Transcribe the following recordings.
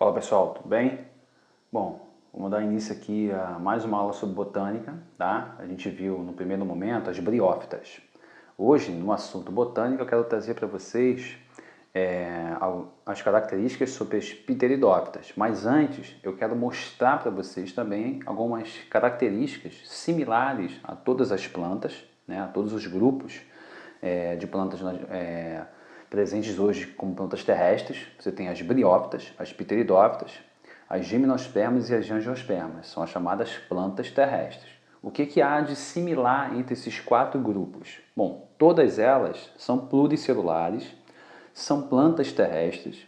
Fala pessoal, tudo bem? Bom, vamos dar início aqui a mais uma aula sobre botânica, tá? A gente viu no primeiro momento as briófitas. Hoje, no assunto botânica, eu quero trazer para vocês as características sobre as pteridófitas. Mas antes, eu quero mostrar para vocês também algumas características similares a todas as plantas, né? A todos os grupos de plantas presentes hoje como plantas terrestres. Você tem as briófitas, as pteridófitas, as gimnospermas e as angiospermas. São as chamadas plantas terrestres. O que há de similar entre esses quatro grupos? Bom, todas elas são pluricelulares, são plantas terrestres,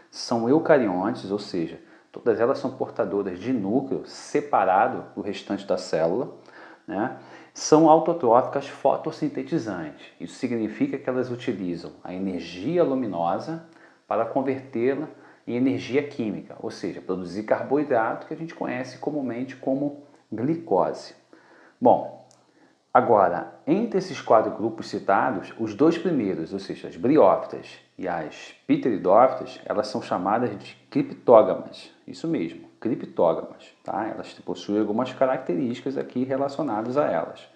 são eucariontes, ou seja, todas elas são portadoras de núcleo separado do restante da célula, né? São autotróficas fotossintetizantes. Isso significa que elas utilizam a energia luminosa para convertê-la em energia química, ou seja, produzir carboidrato que a gente conhece comumente como glicose. Bom, agora, entre esses quatro grupos citados, os dois primeiros, ou seja, as briófitas e as pteridófitas, elas são chamadas de criptógamas. Isso mesmo, criptógamas, tá? Elas possuem algumas características aqui relacionadas a elas.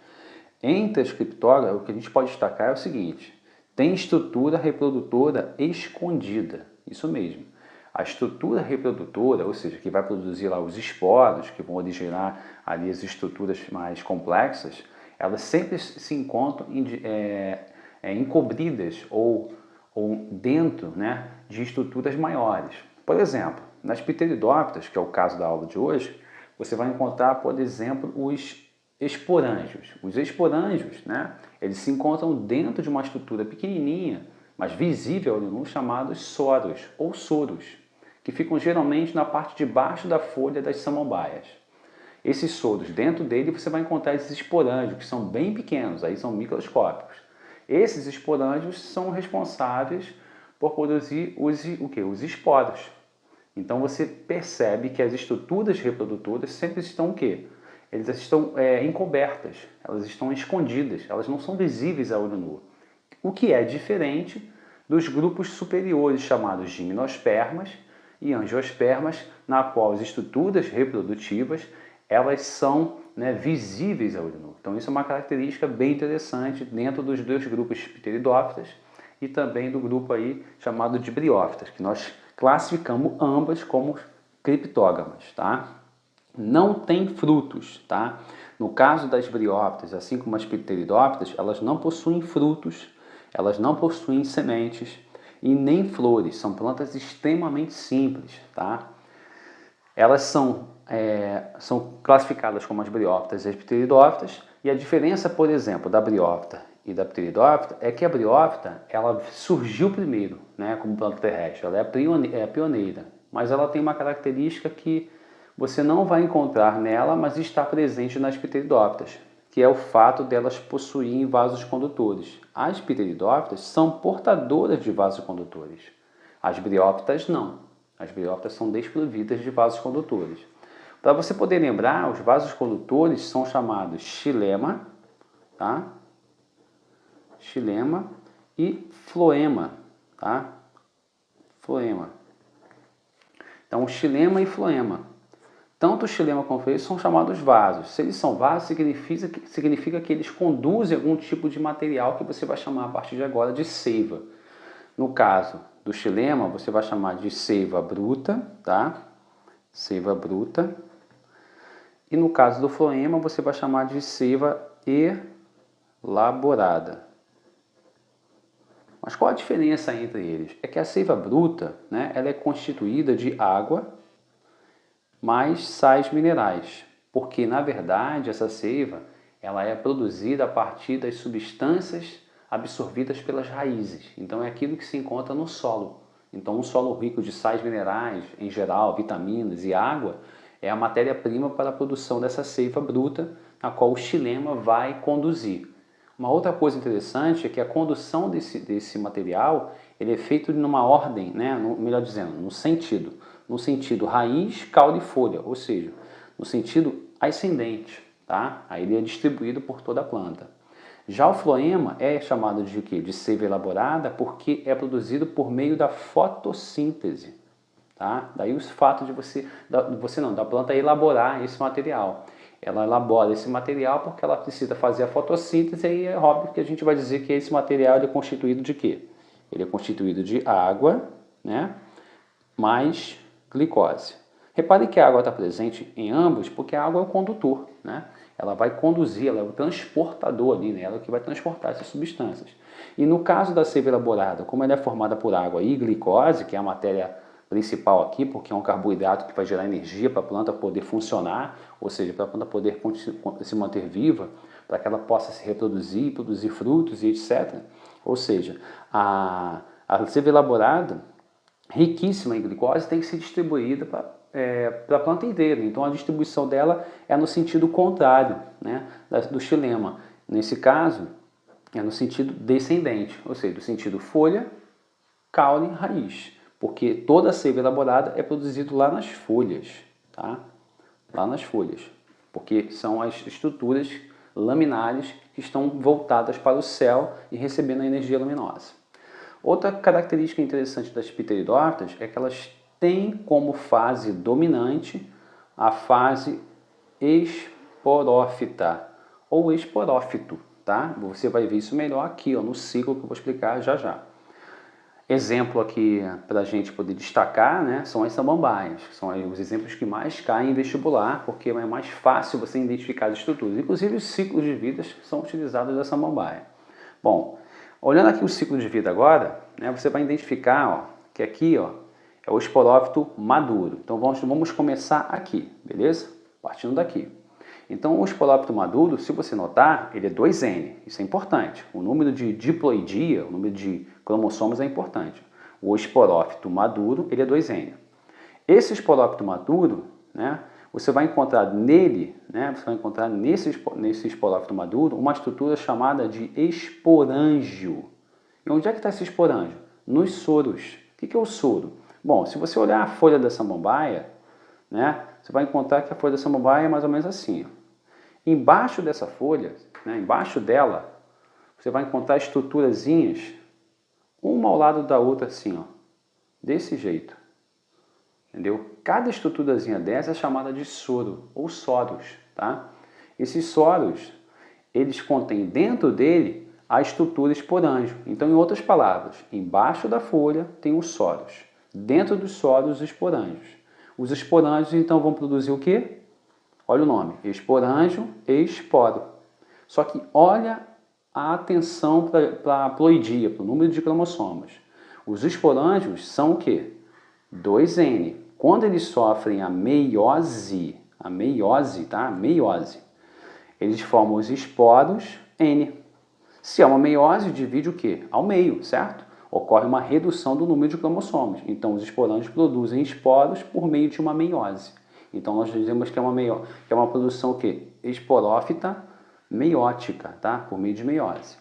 Entre as criptógamas, o que a gente pode destacar é o seguinte: tem estrutura reprodutora escondida. Isso mesmo. A estrutura reprodutora, ou seja, que vai produzir lá os esporos, que vão originar ali as estruturas mais complexas, elas sempre se encontram encobridas ou dentro, né, de estruturas maiores. Por exemplo, nas pteridófitas, que é o caso da aula de hoje, você vai encontrar, por exemplo, os esporângios. Os esporângios, né, eles se encontram dentro de uma estrutura pequenininha, mas visível ao olho nu, chamados soros ou soros, que ficam geralmente na parte de baixo da folha das samambaias. Esses soros, dentro dele você vai encontrar esses esporângios, que são bem pequenos, aí são microscópicos. Esses esporângios são responsáveis por produzir os esporos. Então você percebe que as estruturas reprodutoras sempre estão o quê? Elas estão encobertas, elas estão escondidas, elas não são visíveis a olho nu. O que é diferente dos grupos superiores chamados gimnospermas e angiospermas, na qual as estruturas reprodutivas elas são, né, visíveis ao olho nu. Então isso é uma característica bem interessante dentro dos dois grupos pteridófitas e também do grupo aí chamado de briófitas, que nós classificamos ambas como criptógamas, tá? Não tem frutos, tá? No caso das briófitas, assim como as pteridófitas, elas não possuem frutos, elas não possuem sementes e nem flores. São plantas extremamente simples, tá? Elas são classificadas como as briófitas e as pteridófitas, e a diferença, por exemplo, da briófita e da pteridófita é que a briófita ela surgiu primeiro, né, como planta terrestre, ela é a pioneira, mas ela tem uma característica que você não vai encontrar nela, mas está presente nas pteridófitas, que é o fato delas possuírem vasos condutores. As pteridófitas são portadoras de vasos condutores, as briófitas não. As briófitas são desprovidas de vasos condutores. Para você poder lembrar, os vasos condutores são chamados xilema, tá? Xilema e floema, tá? Floema. Então, xilema e floema. Tanto o xilema como o floema são chamados vasos. Se eles são vasos, significa que eles conduzem algum tipo de material que você vai chamar a partir de agora de seiva. No caso do xilema, você vai chamar de seiva bruta, tá? Seiva bruta. E no caso do floema, você vai chamar de seiva elaborada. Mas qual a diferença entre eles? É que a seiva bruta, né, ela é constituída de água mais sais minerais. Porque, na verdade, essa seiva ela é produzida a partir das substâncias absorvidas pelas raízes. Então é aquilo que se encontra no solo. Então um solo rico de sais minerais, em geral, vitaminas e água, é a matéria-prima para a produção dessa seiva bruta, na qual o xilema vai conduzir. Uma outra coisa interessante é que a condução desse material ele é feito numa ordem, né, melhor dizendo, no sentido raiz, caule e folha, ou seja, no sentido ascendente, tá? Aí ele é distribuído por toda a planta. Já o floema é chamado de quê? De seiva elaborada porque é produzido por meio da fotossíntese, tá? Daí o fato de da planta elaborar esse material. Ela elabora esse material porque ela precisa fazer a fotossíntese e é óbvio que a gente vai dizer que esse material é constituído de quê? Ele é constituído de água, né, mais glicose. Repare que a água está presente em ambos porque a água é o condutor, né? Ela vai conduzir, ela é o transportador ali, né? Ela é o que vai transportar essas substâncias. E no caso da seiva elaborada, como ela é formada por água e glicose, que é a matéria principal aqui, porque é um carboidrato que vai gerar energia para a planta poder funcionar, ou seja, para a planta poder se manter viva, para que ela possa se reproduzir, produzir frutos e etc. Ou seja, a seiva elaborada, riquíssima em glicose, tem que ser distribuída para a planta inteira. Então a distribuição dela é no sentido contrário, né, do xilema. Nesse caso, é no sentido descendente, ou seja, do sentido folha, caule, raiz. Porque toda a seiva elaborada é produzida lá nas folhas, tá? Lá nas folhas. Porque são as estruturas laminares que estão voltadas para o céu e recebendo a energia luminosa. Outra característica interessante das pteridófitas é que elas têm como fase dominante a fase esporófita ou esporófito, tá? Você vai ver isso melhor aqui, ó, no ciclo que eu vou explicar já já. Exemplo aqui para a gente poder destacar, né, são as samambaias, que são os exemplos que mais caem em vestibular, porque é mais fácil você identificar as estruturas. Inclusive os ciclos de vida são utilizados da samambaia. Bom, olhando aqui o ciclo de vida agora, né, você vai identificar, ó, que aqui, ó, é o esporófito maduro. Então vamos começar aqui, beleza? Partindo daqui. Então o esporófito maduro, se você notar, ele é 2N, isso é importante. O número de diploidia, o número de cromossomos é importante. O esporófito maduro, ele é 2N. Esse esporófito maduro, né, você vai encontrar nele, né, você vai encontrar nesse esporófito maduro uma estrutura chamada de esporângio. E onde é que está esse esporângio? Nos soros. O que é o soro? Bom, se você olhar a folha da samambaia, né, você vai encontrar que a folha da samambaia é mais ou menos assim, ó. Embaixo dessa folha, né, embaixo dela, você vai encontrar estruturazinhas, uma ao lado da outra assim, ó, desse jeito. Entendeu? Cada estruturazinha dessa é chamada de soro ou soros, tá? Esses soros, eles contêm dentro dele a estrutura esporângio. Então, em outras palavras, embaixo da folha tem os soros. Dentro dos soros, os esporângios. Os esporângios, então, vão produzir o quê? Olha o nome, esporângio e esporo. Só que olha a atenção para a ploidia, para o número de cromossomos. Os esporângios são o quê? 2N. Quando eles sofrem a meiose, tá? Meiose, eles formam os esporos N. Se é uma meiose, divide o quê? Ao meio, certo? Ocorre uma redução do número de cromossomos. Então, os esporângios produzem esporos por meio de uma meiose. Então, nós dizemos que é uma produção o quê? Esporófita meiótica, tá? Por meio de meiose.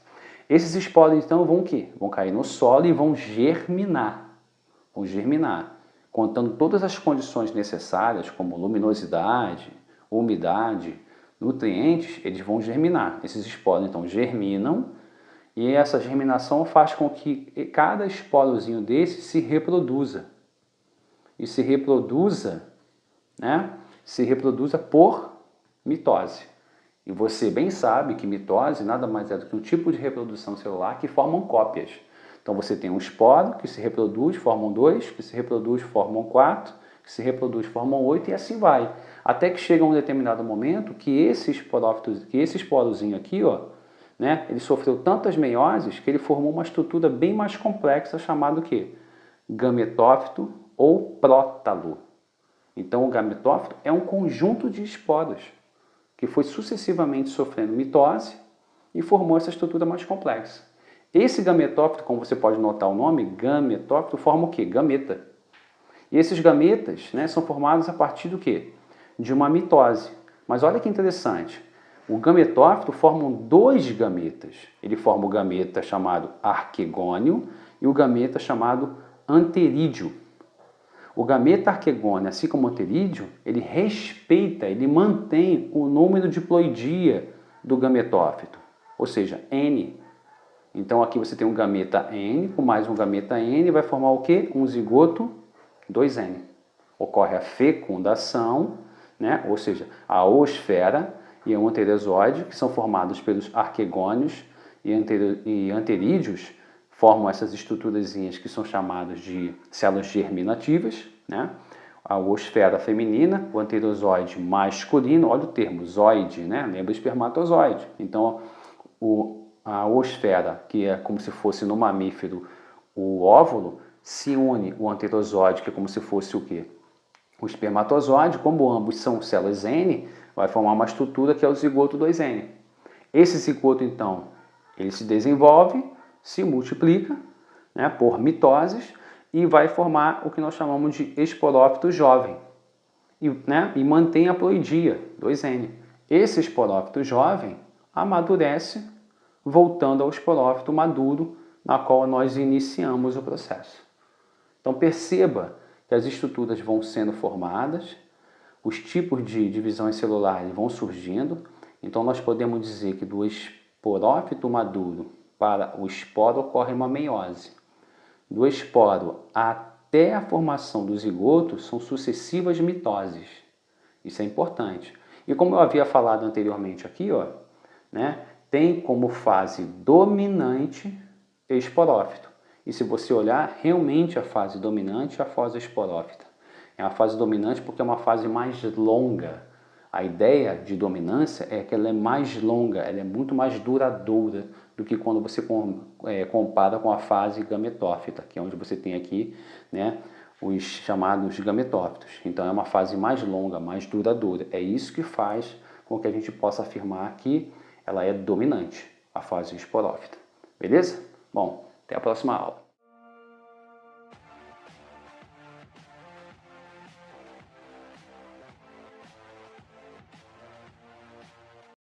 Esses esporos, então, vão o quê? Vão cair no solo e vão germinar. Vão germinar, contando todas as condições necessárias, como luminosidade, umidade, nutrientes, eles vão germinar. Esses esporos, então, germinam e essa germinação faz com que cada esporozinho desse se reproduza. E se reproduza, né? Se reproduza por mitose. E você bem sabe que mitose nada mais é do que um tipo de reprodução celular que formam cópias. Então você tem um esporo que se reproduz, formam 2, que se reproduz, formam 4, que se reproduz, formam 8 e assim vai. Até que chega um determinado momento que esse esporozinho aqui, ó, né, ele sofreu tantas meioses que ele formou uma estrutura bem mais complexa chamada o quê? Gametófito ou prótalo. Então o gametófito é um conjunto de esporos que foi sucessivamente sofrendo mitose e formou essa estrutura mais complexa. Esse gametófito, como você pode notar o nome, gametófito, forma o quê? Gameta. E esses gametas, né, são formados a partir do quê? De uma mitose. Mas olha que interessante, o gametófito forma 2 gametas. Ele forma o gameta chamado arquegônio e o gameta chamado anterídeo. O gameta arquegônio, assim como o anterídeo, ele respeita, ele mantém o número de ploidia do gametófito, ou seja, N. Então aqui você tem um gameta N com mais um gameta N, vai formar o quê? Um zigoto 2N. Ocorre a fecundação, né? Ou seja, a oosfera e o anterozoide, que são formados pelos arquegônios e anterídeos, formam essas estruturazinhas que são chamadas de células germinativas, né? A oosfera feminina, o anterozoide masculino, olha o termo, zoide, né? Lembra espermatozoide. Então, a oosfera, que é como se fosse no mamífero o óvulo, se une o anterozoide, que é como se fosse o quê? O espermatozoide, como ambos são células N, vai formar uma estrutura que é o zigoto 2N. Esse zigoto, então, ele se desenvolve, se multiplica, né, por mitoses e vai formar o que nós chamamos de esporófito jovem. E mantém a ploidia, 2N. Esse esporófito jovem amadurece, voltando ao esporófito maduro, na qual nós iniciamos o processo. Então perceba que as estruturas vão sendo formadas, os tipos de divisões celulares vão surgindo, então nós podemos dizer que do esporófito maduro para o esporo ocorre uma meiose. Do esporo até a formação do zigoto são sucessivas mitoses. Isso é importante. E como eu havia falado anteriormente aqui, ó, né, tem como fase dominante esporófito. E se você olhar, realmente a fase dominante é a fase esporófita. É a fase dominante porque é uma fase mais longa. A ideia de dominância é que ela é mais longa, ela é muito mais duradoura do que quando você compara com a fase gametófita, que é onde você tem aqui, né, os chamados gametófitos. Então é uma fase mais longa, mais duradoura. É isso que faz com que a gente possa afirmar que ela é dominante, a fase esporófita. Beleza? Bom, até a próxima aula.